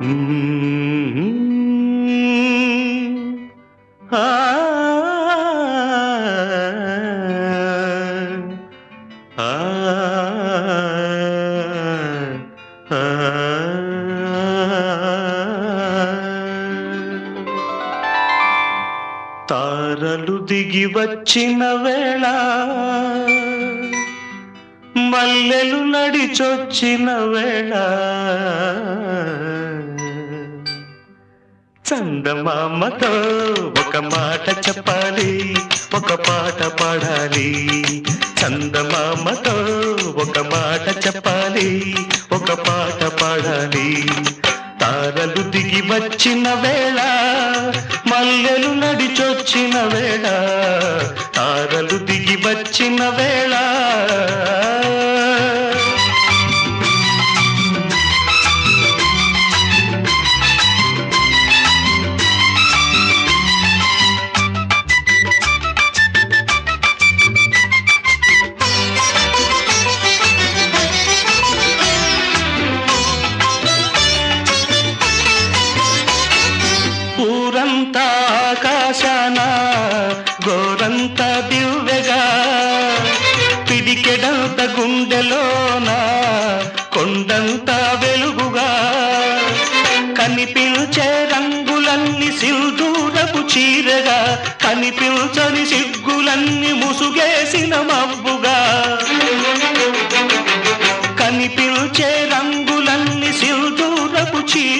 హ్మ్. ఆ! ఆ! తారలు దిగి వచ్చిన వేళ మల్లెలు నడిచొచ్చిన వేళ చందమామతో ఒక మాట చెప్పాలి, ఒక పాట పాడాలి. చందమామతో ఒక మాట చెప్పాలి, ఒక పాట పాడాలి. తారలు దిగి వచ్చిన వేళ మల్లెలు నడిచొచ్చిన వేళ, తారలు దిగి వచ్చిన వేళ. ఊరంతా ఆకాశాన గోరంత దివ్వెగా, పిడికెడంత గుండెలోన కొండంత వెలుగుగా, కనిపించే రంగులన్నీ సింధూరపు చీరగా, కనిపించని సిగ్గులన్నీ ముసుగేసిన మబ్బుగా, కనిపించే